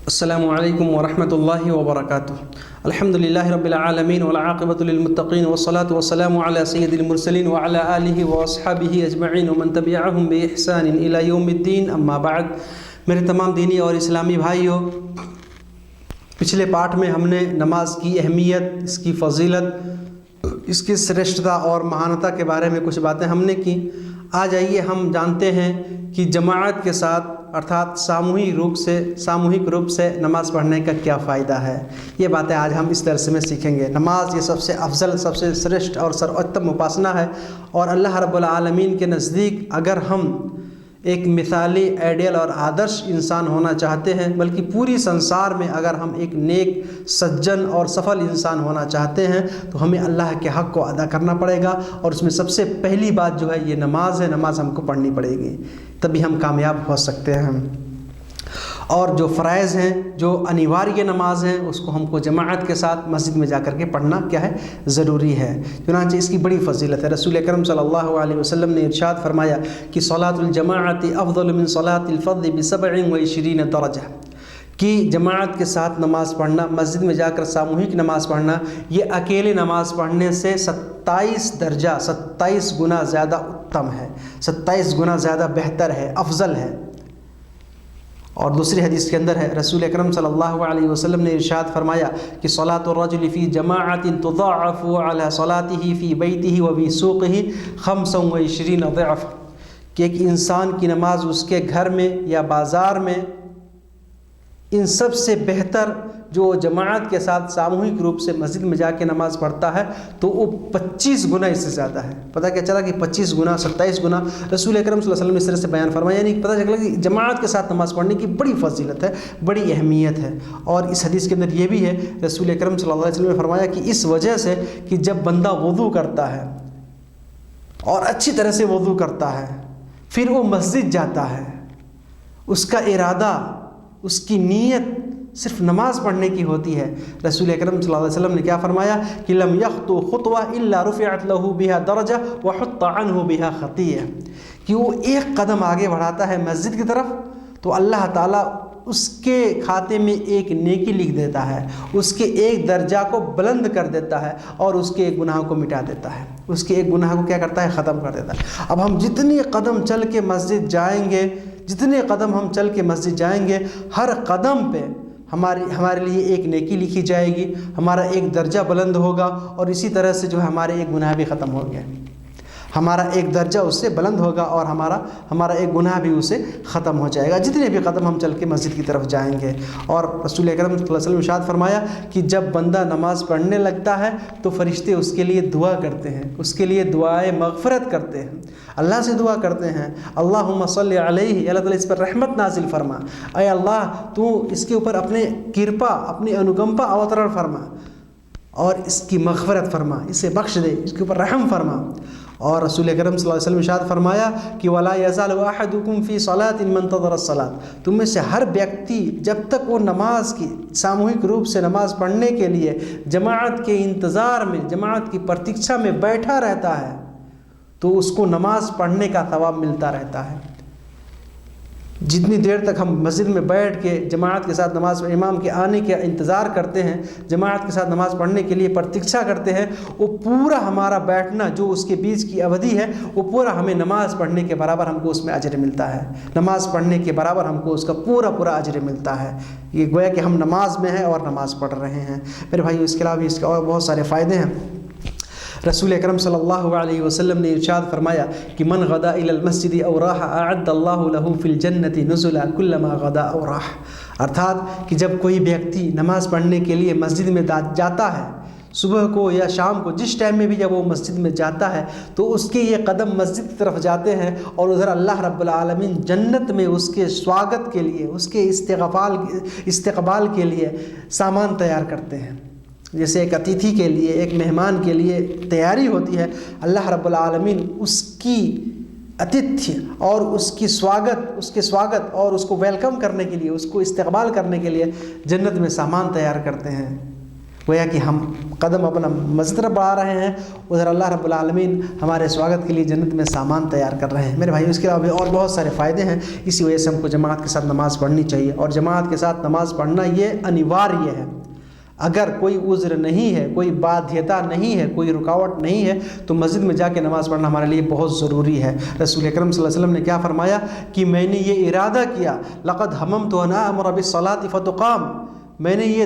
السلام علیکم ورحمۃ اللہ وبرکاتہ۔ الحمد للہ رب العالمین والعاقبۃ للمتقین والصلاة والسلام علی سید المرسلین وعلی آلہ واصحابہ اجمعین ومن تبعہم بإحسان الی یوم الدین، اما بعد۔ میرے تمام دینی اور اسلامی بھائیوں، پچھلے پارٹ میں ہم نے نماز کی اہمیت، اس کی فضیلت، اس کی سرشتتا اور مہانتا کے بارے میں کچھ باتیں ہم نے کی۔ آج آئیے ہم جانتے ہیں کہ جماعت کے ساتھ ارتھات ساموہک روپ سے نماز پڑھنے کا کیا فائدہ ہے۔ یہ باتیں آج ہم اس درس میں سیکھیں گے۔ نماز یہ سب سے افضل، سب سے سرشت اور سروتم اپاسنا ہے، اور اللہ رب العالمین کے نزدیک اگر ہم ایک مثالی، آئیڈیل اور آدرش انسان ہونا چاہتے ہیں، بلکہ پوری سنسار میں اگر ہم ایک نیک، سجن اور سفل انسان ہونا چاہتے ہیں تو ہمیں اللہ کے حق کو ادا کرنا پڑے گا، اور اس میں سب سے پہلی بات جو ہے یہ نماز ہے۔ نماز ہم کو پڑھنی پڑے گی، تبھی ہم کامیاب ہو سکتے ہیں۔ اور جو فرائض ہیں، جو انیواریہ نماز ہیں، اس کو ہم کو جماعت کے ساتھ مسجد میں جا کر کے پڑھنا کیا ہے، ضروری ہے۔ چنانچہ اس کی بڑی فضیلت ہے۔ رسول اکرم صلی اللہ علیہ وسلم نے ارشاد فرمایا کہ صلاۃ الجماعت افضل من صلاۃ الفرد ب27 درجہ، کہ جماعت کے ساتھ نماز پڑھنا، مسجد میں جا کر ساموہک نماز پڑھنا، یہ اکیلے نماز پڑھنے سے 27 درجہ، 27 گنا زیادہ اتم ہے، 27 گنا زیادہ بہتر ہے، افضل ہے۔ اور دوسری حدیث کے اندر ہے، رسول اکرم صلی اللہ علیہ وسلم نے ارشاد فرمایا کہ صلاۃ الرجل فی جماعت تضاعف علی صلاتہ فی بیتہ و فی سوقہ 25 ضعف، کہ ایک انسان کی نماز اس کے گھر میں یا بازار میں، ان سب سے بہتر جو جماعت کے ساتھ ساموہک روپ سے مسجد میں جا کے نماز پڑھتا ہے تو وہ 25 گنا اس سے زیادہ ہے۔ پتہ کیا چلا کہ 25 گنا، 27 گنا رسول اکرم صلی اللہ علیہ وسلم نے اس طرح سے بیان فرمایا، یعنی پتہ چلا کہ جماعت کے ساتھ نماز پڑھنے کی بڑی فضیلت ہے، بڑی اہمیت ہے۔ اور اس حدیث کے اندر یہ بھی ہے، رسول اکرم صلی اللہ علیہ وسلم نے فرمایا کہ اس وجہ سے کہ جب بندہ وضو کرتا ہے اور اچھی طرح سے وضو کرتا ہے، پھر وہ مسجد جاتا ہے، اس کا ارادہ، اس کی نیت صرف نماز پڑھنے کی ہوتی ہے۔ رسول اکرم صلی اللہ علیہ وسلم نے کیا فرمایا کہ لم یخطو خطوہ الا رفعت له بها درجہ وحط عنہ بها خطیہ، کہ وہ ایک قدم آگے بڑھاتا ہے مسجد کی طرف تو اللہ تعالیٰ اس کے کھاتے میں ایک نیکی لکھ دیتا ہے، اس کے ایک درجہ کو بلند کر دیتا ہے، اور اس کے ایک گناہ کو مٹا دیتا ہے، اس کے ایک گناہ کو کیا کرتا ہے، ختم کر دیتا ہے۔ اب ہم جتنے قدم چل کے مسجد جائیں گے، جتنے قدم ہم چل کے مسجد جائیں گے، ہر قدم پہ ہمارے لیے ایک نیکی لکھی جائے گی، ہمارا ایک درجہ بلند ہوگا، اور اسی طرح سے جو ہے ہمارے ایک گناہ بھی ختم ہو گیا، ہمارا ایک درجہ اس سے بلند ہوگا، اور ہمارا ایک گناہ بھی اس سے ختم ہو جائے گا، جتنے بھی قدم ہم چل کے مسجد کی طرف جائیں گے۔ اور رسول اکرم صلی اللہ علیہ وسلم نے ارشاد فرمایا کہ جب بندہ نماز پڑھنے لگتا ہے تو فرشتے اس کے لیے دعا کرتے ہیں، اس کے لیے دعائے مغفرت کرتے ہیں، اللہ سے دعا کرتے ہیں، اللہم صلی علیہ، اللہ تعالیٰ اس پر رحمت نازل فرما، اے اللہ تو اس کے اوپر اپنے کرپا، اپنی انوکمپا اوترن فرما، اور اس کی مغفرت فرما، اسے بخش دے، اس کے اوپر رحم فرما۔ اور رسول اکرم صلی اللہ علیہ وسلم نے ارشاد فرمایا کہ وَلَا يَزَالُ أَحَدُكُمْ فِي صَلَاةٍ مَنْتَظَرَ الصَّلَاةِ، تم میں سے ہر ویکتی جب تک وہ نماز کی ساموہک روپ سے نماز پڑھنے کے لیے جماعت کے انتظار میں، جماعت کی پرتیکشا میں بیٹھا رہتا ہے تو اس کو نماز پڑھنے کا ثواب ملتا رہتا ہے۔ جتنی دیر تک ہم مسجد میں بیٹھ کے جماعت کے ساتھ نماز، امام کے آنے کا انتظار کرتے ہیں، جماعت کے ساتھ نماز پڑھنے کے لیے پرتیکشا کرتے ہیں، وہ پورا ہمارا بیٹھنا جو اس کے بیچ کی اودھی ہے، وہ پورا ہمیں نماز پڑھنے کے برابر ہم کو اس میں اجر ملتا ہے، نماز پڑھنے کے برابر ہم کو اس کا پورا اجر ملتا ہے۔ یہ گویا کہ ہم نماز میں ہیں اور نماز پڑھ رہے ہیں۔ میرے بھائی، اس کے علاوہ بھی اس کے اور بہت سارے فائدے ہیں۔ رسول اکرم صلی اللہ علیہ وسلم نے ارشاد فرمایا کہ من غدا الی المسجد او راح اعد اللہ له فی الجنۃ نزلا کلما غدا او راح، ارتھات کہ جب کوئی ویکتی نماز پڑھنے کے لیے مسجد میں جاتا ہے، صبح کو یا شام کو، جس ٹائم میں بھی جب وہ مسجد میں جاتا ہے تو اس کے یہ قدم مسجد کی طرف جاتے ہیں، اور ادھر اللہ رب العالمین جنت میں اس کے سواگت کے لیے، اس کے استقبال کے لیے سامان تیار کرتے ہیں۔ جیسے ایک اتیتھی کے لیے، ایک مہمان کے لیے تیاری ہوتی ہے، اللہ رب العالمین اس کی اتیتھی اور اس کے سواگت اور اس کو ویلکم کرنے کے لیے، اس کو استقبال کرنے کے لیے جنت میں سامان تیار کرتے ہیں۔ گویا کہ ہم قدم اپنا مسجد طرف بڑھا رہے ہیں، ادھر اللہ رب العالمین ہمارے سواگت کے لیے جنت میں سامان تیار کر رہے ہیں۔ میرے بھائی اس کے علاوہ اور بہت سارے فائدے ہیں، اسی وجہ سے ہم کو جماعت کے ساتھ نماز پڑھنی چاہیے، اور جماعت کے ساتھ نماز پڑھنا یہ انیواریہ ہے۔ اگر کوئی عذر نہیں ہے، کوئی بادھیتا نہیں ہے، کوئی رکاوٹ نہیں ہے تو مسجد میں جا کے نماز پڑھنا ہمارے لیے بہت ضروری ہے۔ رسول اکرم صلی اللہ علیہ وسلم نے کیا فرمایا کہ میں نے یہ ارادہ کیا، لقد ہممت ان آمر بالصلاۃ فتقام، میں نے یہ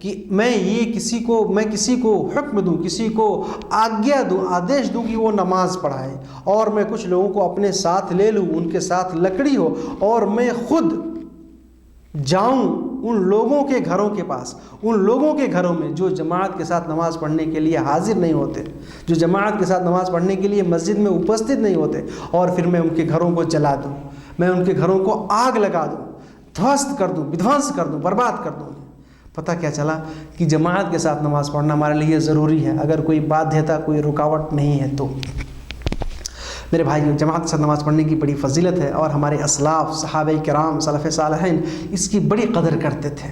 کہ میں کسی کو حکم دوں، کسی کو آگیا دوں، آدیش دوں کہ وہ نماز پڑھائے، اور میں کچھ لوگوں کو اپنے ساتھ لے لوں، ان کے ساتھ لکڑی ہو، اور میں خود جاؤں ان لوگوں کے گھروں کے پاس، ان لوگوں کے گھروں میں جو جماعت کے ساتھ نماز پڑھنے کے لیے حاضر نہیں ہوتے، جو جماعت کے ساتھ نماز پڑھنے کے لیے مسجد میں اپستھت نہیں ہوتے، اور پھر میں ان کے گھروں کو جلا دوں، میں ان کے گھروں کو آگ لگا دوں، دھوست کر دوں، بدھوانس کر دوں، برباد کر دوں۔ پتہ کیا چلا کہ جماعت کے ساتھ نماز پڑھنا ہمارے لیے ضروری ہے، اگر کوئی بادھیتا، کوئی رکاوٹ نہیں ہے تو۔ میرے بھائی، جماعت کے ساتھ نماز پڑھنے کی بڑی فضیلت ہے، اور ہمارے اسلاف، صحابہ کرام، سلف صالحین اس کی بڑی قدر کرتے تھے۔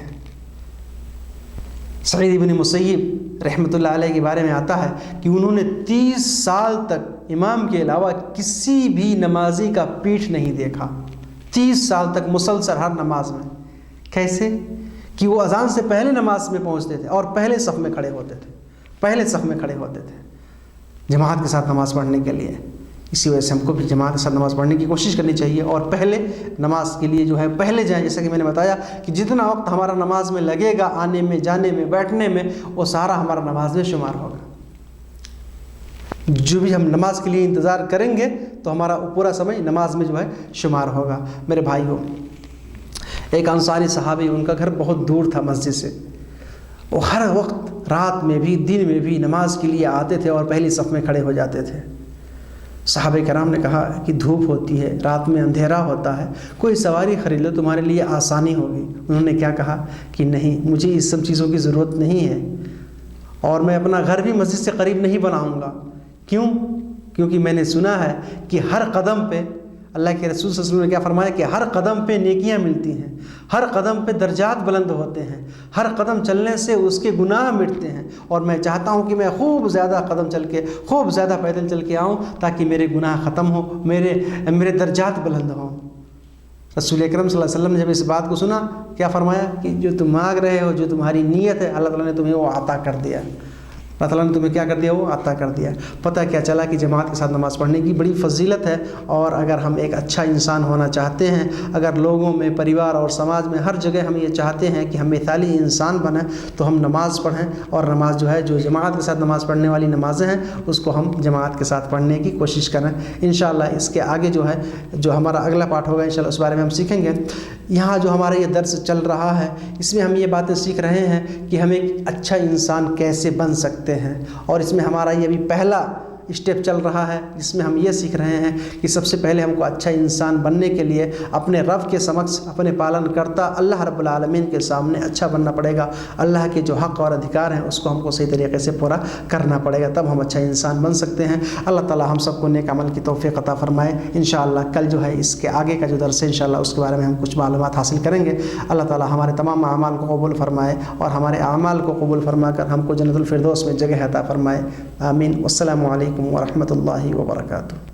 سعید بن مسیب رحمۃ اللہ علیہ کے بارے میں آتا ہے کہ انہوں نے 30 سال تک امام کے علاوہ کسی بھی نمازی کا پیٹھ نہیں دیکھا، 30 سال تک مسلسل ہر نماز میں۔ کیسے؟ کہ وہ اذان سے پہلے نماز میں پہنچتے تھے اور پہلے صف میں کھڑے ہوتے تھے، پہلے صف میں کھڑے ہوتے تھے جماعت کے ساتھ نماز پڑھنے کے لیے۔ اسی وجہ سے ہم کو بھی جماعت کے ساتھ نماز پڑھنے کی کوشش کرنی چاہیے، اور پہلے نماز کے لیے جو ہے پہلے جائیں۔ جیسا کہ میں نے بتایا کہ جتنا وقت ہمارا نماز میں لگے گا، آنے میں، جانے میں، بیٹھنے میں، وہ سارا ہمارا نماز میں شمار ہوگا۔ جو بھی ہم نماز کے لیے انتظار کریں گے تو ہمارا پورا سمے نماز میں جو ہے شمار ہوگا۔ میرے بھائیوں، ایک انصاری صحابی، ان کا گھر بہت دور تھا مسجد سے، وہ ہر وقت رات میں بھی دن میں بھی نماز کے لیے آتے تھے اور پہلی صف میں کھڑے ہو جاتے تھے۔ صحابہ کرام نے کہا کہ دھوپ ہوتی ہے، رات میں اندھیرا ہوتا ہے، کوئی سواری خرید لو، تمہارے لیے آسانی ہوگی۔ انہوں نے کیا کہا کہ نہیں، مجھے اس سب چیزوں کی ضرورت نہیں ہے، اور میں اپنا گھر بھی مسجد سے قریب نہیں بناؤں گا۔ کیوں؟ کیونکہ میں نے سنا ہے کہ ہر قدم پہ اللہ کے رسول صلی اللہ علیہ وسلم نے کیا فرمایا کہ ہر قدم پہ نیکیاں ملتی ہیں، ہر قدم پہ درجات بلند ہوتے ہیں، ہر قدم چلنے سے اس کے گناہ مٹتے ہیں، اور میں چاہتا ہوں کہ میں خوب زیادہ قدم چل کے، خوب زیادہ پیدل چل کے آؤں تاکہ میرے گناہ ختم ہوں، میرے درجات بلند ہوں۔ رسول اکرم صلی اللہ علیہ وسلم نے جب اس بات کو سنا، کیا فرمایا کہ جو تم مانگ رہے ہو، جو تمہاری نیت ہے، اللہ تعالیٰ نے تمہیں وہ عطا کر دیا، اللہ تعالیٰ نے تمہیں کیا کر دیا؟ وہ عطا کر دیا۔ پتہ کیا چلا کہ جماعت کے ساتھ نماز پڑھنے کی بڑی فضیلت ہے، اور اگر ہم ایک اچھا انسان ہونا چاہتے ہیں، اگر لوگوں میں، پریوار اور سماج میں ہر جگہ ہم یہ چاہتے ہیں کہ ہم مثالی انسان بنیں، تو ہم نماز پڑھیں، اور نماز جو ہے، جو جماعت کے ساتھ نماز پڑھنے والی نمازیں ہیں، اس کو ہم جماعت کے ساتھ پڑھنے کی کوشش کریں۔ انشاءاللہ اس کے آگے جو ہے، جو ہمارا اگلا پارٹ ہوگا انشاءاللہ اس بارے میں ہم سیکھیں گے۔ یہاں جو ہمارا یہ درس چل رہا ہے، اس میں ہم یہ باتیں سیکھ رہے ہیں کہ ہم ایک اچھا انسان کیسے بن سکتے ہیں، اور اس میں ہمارا یہ بھی پہلا اسٹیپ چل رہا ہے، جس میں ہم یہ سیکھ رہے ہیں کہ سب سے پہلے ہم کو اچھا انسان بننے کے لیے اپنے رب کے سمکش، اپنے پالن کرتا اللہ رب العالمین کے سامنے اچھا بننا پڑے گا۔ اللہ کے جو حق اور ادھیکار ہیں اس کو ہم کو صحیح طریقے سے پورا کرنا پڑے گا، تب ہم اچھا انسان بن سکتے ہیں۔ اللہ تعالی ہم سب کو نیک عمل کی توفیق عطا فرمائے۔ انشاءاللہ کل جو ہے اس کے آگے کا جو درس ہے انشاءاللہ اس کے بارے میں ہم کچھ معلومات حاصل کریں گے۔ اللہ تعالی ہمارے تمام اعمال کو قبول فرمائے، اور ہمارے اعمال کو قبول فرما کر ہم کو جنت الفردوس میں جگہ عطا فرمائے۔ آمین۔ والسلام علیکم ورحمۃ اللہ وبرکاتہ۔